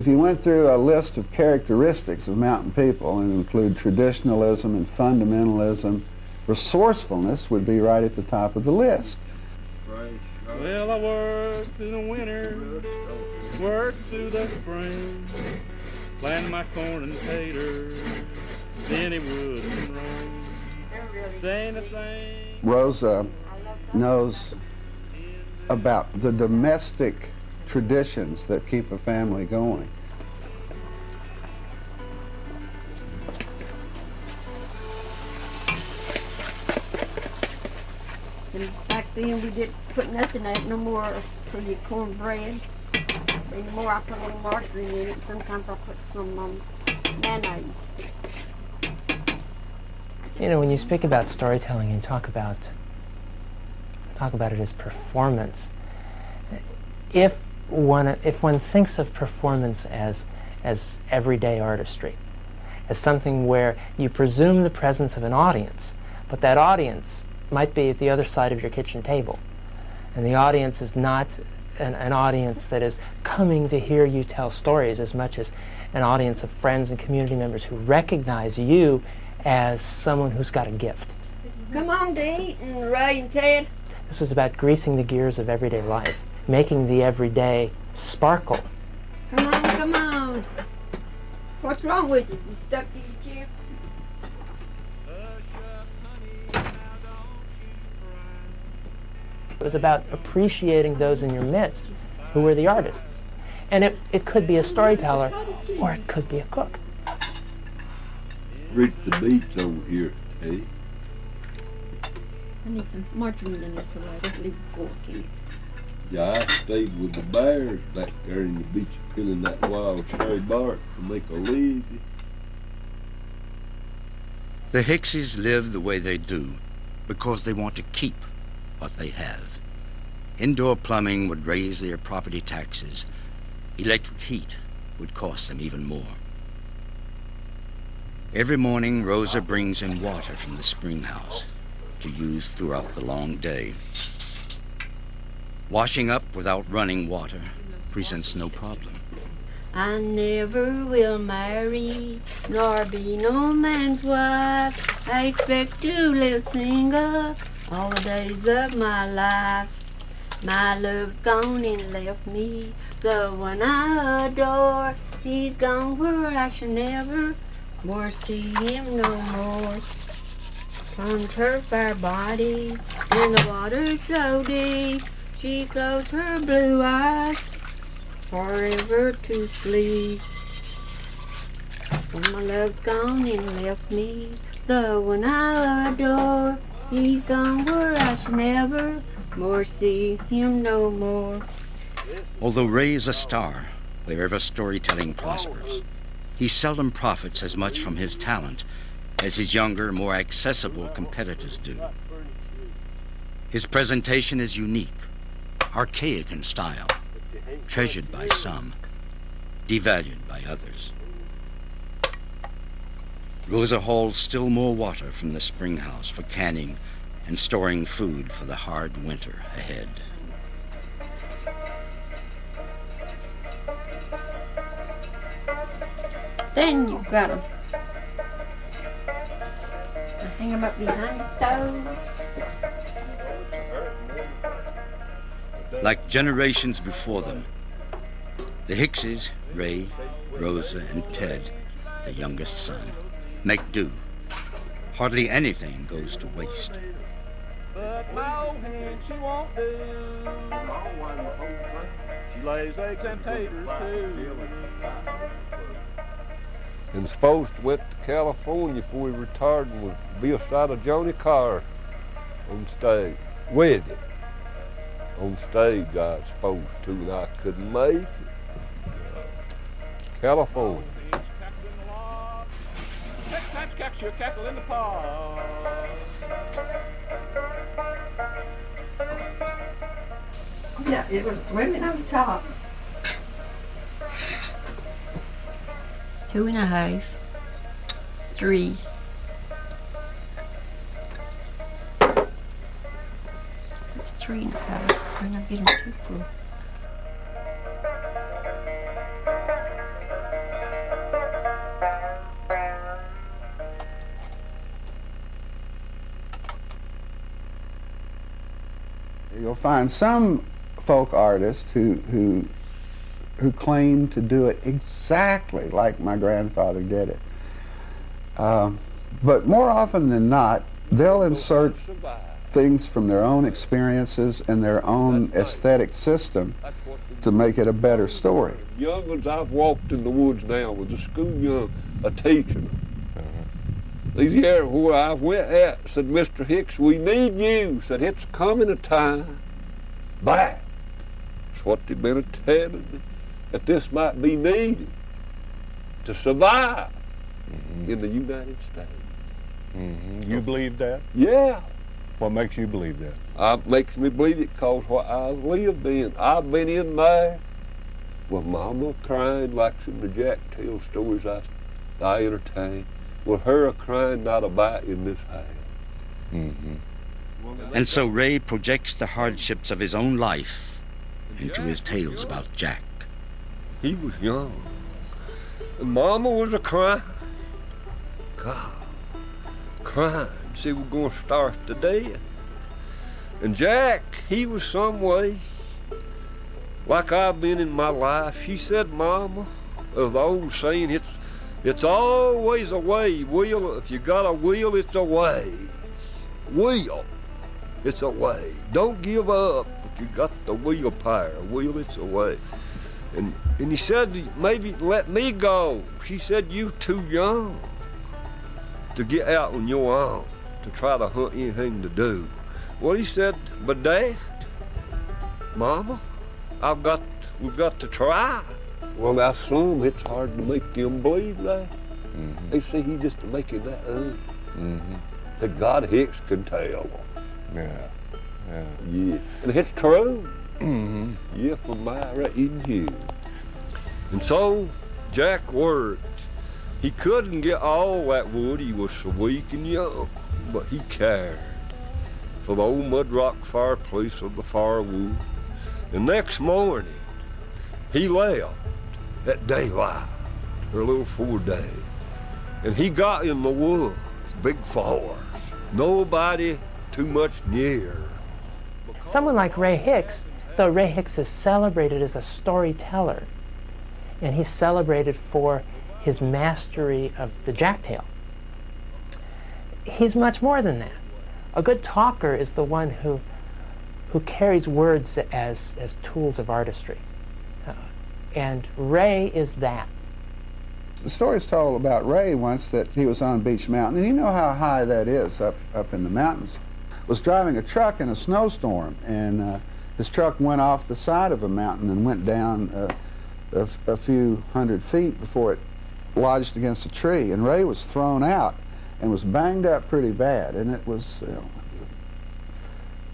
If you went through a list of characteristics of mountain people and include traditionalism and fundamentalism, resourcefulness would be right at the top of the list. Well, I worked through the winter, worked through the spring, planted my corn and taters, then it wouldn't rain. There ain't a thing. Rosa knows about the domestic traditions that keep a family going. And back then we didn't put nothing in it no more for your cornbread. Anymore I put a little margarine in it. Sometimes I put some mayonnaise. You know, when you speak about storytelling and talk about it as performance, if one thinks of performance as everyday artistry, as something where you presume the presence of an audience, but that audience might be at the other side of your kitchen table, and the audience is not an audience that is coming to hear you tell stories as much as an audience of friends and community members who recognize you as someone who's got a gift. Come on, Dee and Ray and Ted. This is about greasing the gears of everyday life, making the everyday sparkle. Come on, come on. What's wrong with you? You stuck to your chair? It was about appreciating those in your midst who were the artists. And it could be a storyteller, or it could be a cook. Reach the beach over here, eh? I need some margarine in this, so I just leave a fork in it. Yeah, I stayed with the bears back there in the beach peeling that wild cherry bark to make a living. The Hickses live the way they do because they want to keep what they have. Indoor plumbing would raise their property taxes. Electric heat would cost them even more. Every morning, Rosa brings in water from the spring house to use throughout the long day. Washing up without running water presents no problem. I never will marry, nor be no man's wife. I expect to live single all the days of my life. My love's gone and left me, the one I adore. He's gone where I shall never more see him no more. Unturf our body in the water so deep. She closed her blue eyes forever to sleep. When my love's gone and left me, the one I adore. He's gone where I shall never more see him no more. Although Ray is a star wherever storytelling prospers, he seldom profits as much from his talent as his younger, more accessible competitors do. His presentation is unique, archaic in style, treasured by some, devalued by others. Rosa hauls still more water from the spring house for canning and storing food for the hard winter ahead. Then you've got them. Hang them up behind the stove. Like generations before them, the Hickses, Ray, Rosa, and Ted, the youngest son, make do. Hardly anything goes to waste. But my old hen, she won't do. She lays eggs and taters too. And supposed to went to California before he retired and was beside of Johnny Carr on stage with it. On stage I was supposed to, and I couldn't make it. California. Next time you catch your cattle in the pond. Yeah, it was swimming on top. 2.5, 3. It's 3.5. We're not getting too full. You'll find some folk artists who claim to do it exactly like my grandfather did it. But more often than not, they'll insert things from their own experiences and their own aesthetic system to make it a better story. Young ones, I've walked in the woods now with the school young, a teaching them. These years where I went at, said, Mr. Hicks, we need you. Said, it's coming a time back. That's what they've been telling me, that this might be needed to survive in the United States. You believe that? Yeah. What makes you believe that? Makes me believe it because what I've lived in. I've been in there with Mama crying like some of the Jack Tale stories I entertain, with her crying not about in this house. And so Ray projects the hardships of his own life into his tales about Jack. He was young, and Mama was a crying. God, crying. See, we're going to starve to death. And Jack, he was some way like I've been in my life. She said, Mama, of the old saying, it's always a way. Will, if you got a will, it's a way. Will, it's a way. Don't give up if you got the willpower. Will, it's a way. And he said, maybe let me go. She said, you too young to get out on your own, to try to hunt anything to do. Well, he said, but Dad, Mama, we've got to try. Well, now some, it's hard to make them believe that. They say he just making that up. That God Hicks can tell. Yeah. Yeah, and it's true. Yeah, from my right in here. And so Jack worked. He couldn't get all that wood, he was so weak and young, but he cared for the old mud rock fireplace of the firewood. And next morning, he left at daylight, or a little before day, and he got in the woods, big forest, nobody too much near. Someone like Ray Hicks, though Ray Hicks is celebrated as a storyteller, and he's celebrated for his mastery of the Jack Tale, he's much more than that. A good talker is the one who carries words as tools of artistry. And Ray is that. The story's told about Ray once that he was on Beech Mountain, and you know how high that is up in the mountains. Was driving a truck in a snowstorm, and his truck went off the side of a mountain and went down a few hundred feet before it lodged against a tree, and Ray was thrown out and was banged up pretty bad, and it was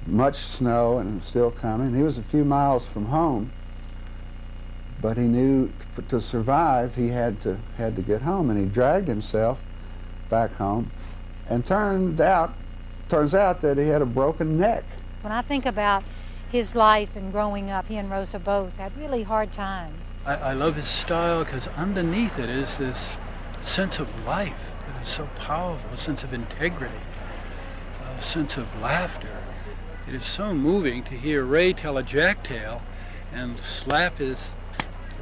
much snow and it was still coming. He was a few miles from home, but he knew to survive he had to get home, and he dragged himself back home, and turns out that he had a broken neck. When I think about his life and growing up, he and Rosa both had really hard times. I love his style because underneath it is this sense of life that is so powerful, a sense of integrity, a sense of laughter. It is so moving to hear Ray tell a Jack tale and slap his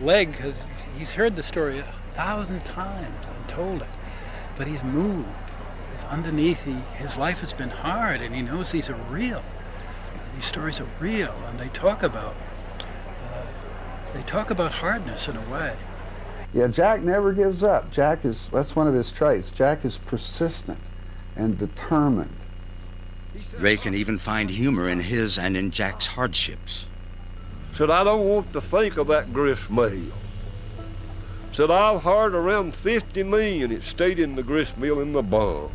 leg, because he's heard the story 1,000 times and told it, but he's moved. Because underneath, his life has been hard, and he knows these are real. These stories are real, and they talk about hardness in a way. Yeah, Jack never gives up. That's one of his traits. Jack is persistent and determined. Ray can even find humor in his and in Jack's hardships. Said, I don't want to think of that grist mill. Said, I've hired around 50 million. It stayed in the grist mill in the bunk.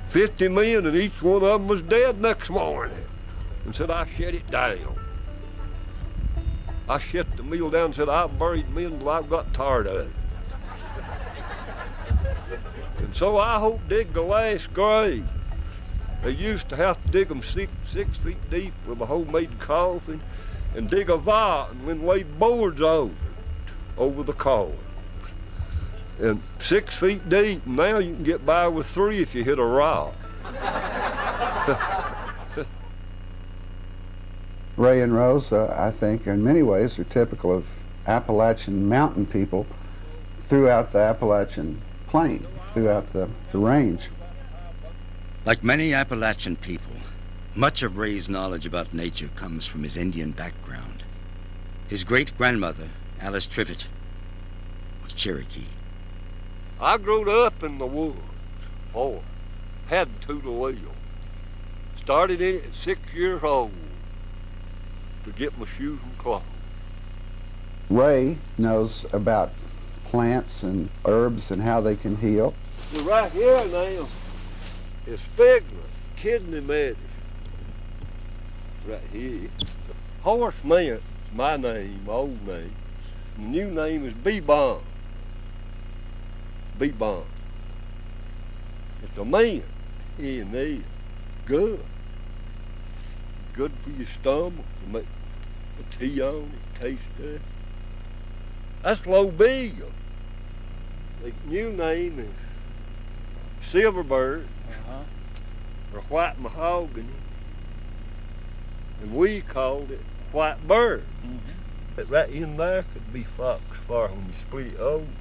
50 million, and each one of them was dead next morning. And said, I shut it down. I shut the mill down and said, I've buried men until I've got tired of it. And so I hope dig the last grave. They used to have to dig them 6 feet deep with a homemade coffin and dig a vault and then lay boards over the coffin. And 6 feet deep, and now you can get by with 3 if you hit a rock. Ray and Rosa, I think, in many ways are typical of Appalachian mountain people throughout the Appalachian plain, throughout the range. Like many Appalachian people, much of Ray's knowledge about nature comes from his Indian background. His great-grandmother, Alice Trivett, was Cherokee. I grew up in the woods, had to the wheel. Started in it at 6 years old to get my shoes and clothes. Ray knows about plants and herbs and how they can heal. Well, right here now is stigma, kidney medicine. Right here. Horse Mint is my name, my old name. The new name is B-Bomb. B-Bomb. It's a mint here and there. Good. Good for your stomach. You make a tea on it, taste good. That's low bill. The new name is Silverbird or White Mahogany, and we called it White Bird. But right in there could be foxfire when you split it open,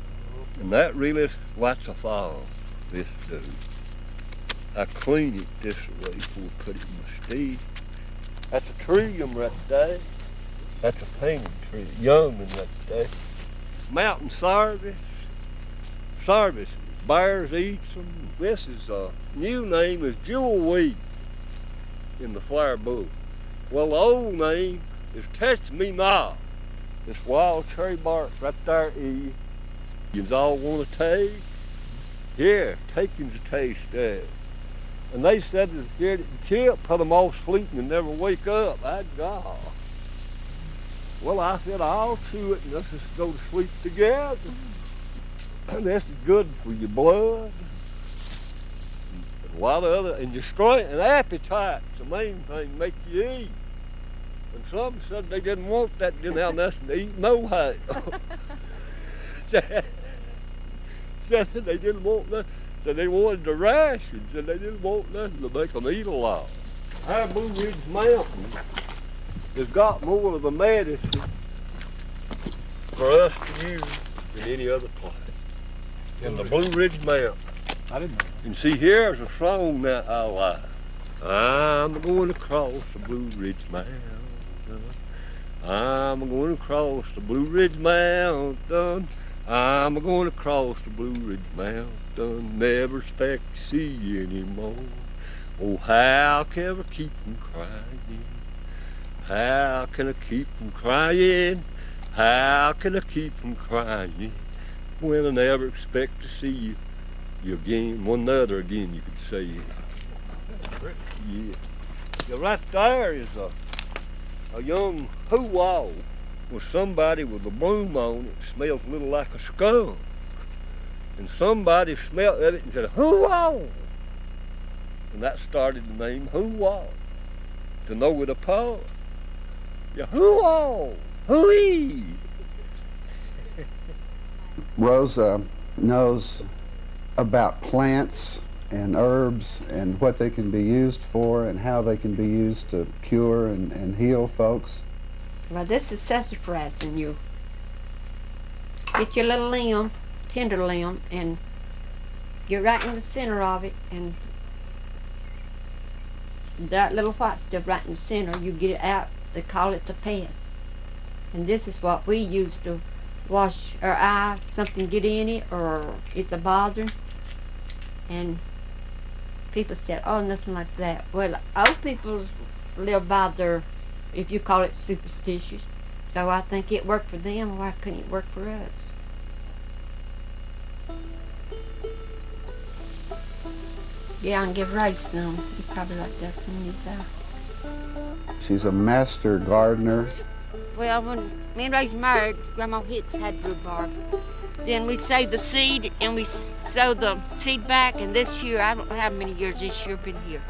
and that really lights a fire. This do. I clean it this way before we put it in my steed. That's a trillium right there. That's a painted tree, young one right there. Mountain service, bears eats them. This is a new name is jewelweed in the flower book. Well, the old name is Touch Me Not. This wild cherry bark right there is. You all want to taste? Here, take him to taste that. And they said they scared it to kill, put them all sleeping and never wake up. I'd God. Well, I said, I'll chew it and let's just go to sleep together. And this is good for your blood. And while the other, and your strength and appetite's the main thing, make you eat. And some said they didn't want that, didn't have nothing to eat no how. Said they didn't want nothing. Said they wanted the rations, and they didn't want nothing to make them eat a lot. Our Blue Ridge Mountain has got more of the medicine for us to use than any other place. In the Blue Ridge Mountain. I didn't know. And see, here's a song that I like. I'm going across the Blue Ridge Mountain. I'm going across the Blue Ridge Mountain. I'm going across the Blue Ridge Mountain. Never expect to see you anymore. Oh, how can I keep from crying? How can I keep from crying? How can I keep from crying when I never expect to see you again, one another again, you could say. Yeah. Yeah, right there is a young hoo-wah with somebody with a bloom on it, smells a little like a skunk. And somebody smelled at it and said, hoo-wah! And that started the name hoo-wah, to know it apart. Yeah, hoo-wah! Hoo-wee! Rosa knows about plants and herbs and what they can be used for and how they can be used to cure and heal folks. Well, this is sassafras, and you get your little limb, tender limb, and you're right in the center of it, and that little white stuff right in the center, you get it out, they call it the pad. And this is what we use to wash our eye, something get in it, or it's a bothering. And people said, oh, nothing like that. Well, old people live by their, if you call it superstitious. So I think it worked for them, why couldn't it work for us? Yeah, I can give Ray some. You probably like that some of these out. She's a master gardener. Well, when me and Ray's married, Grandma Hicks had rhubarb. Then we saved the seed and we sowed the seed back, and this year, I don't know how many years this year been here.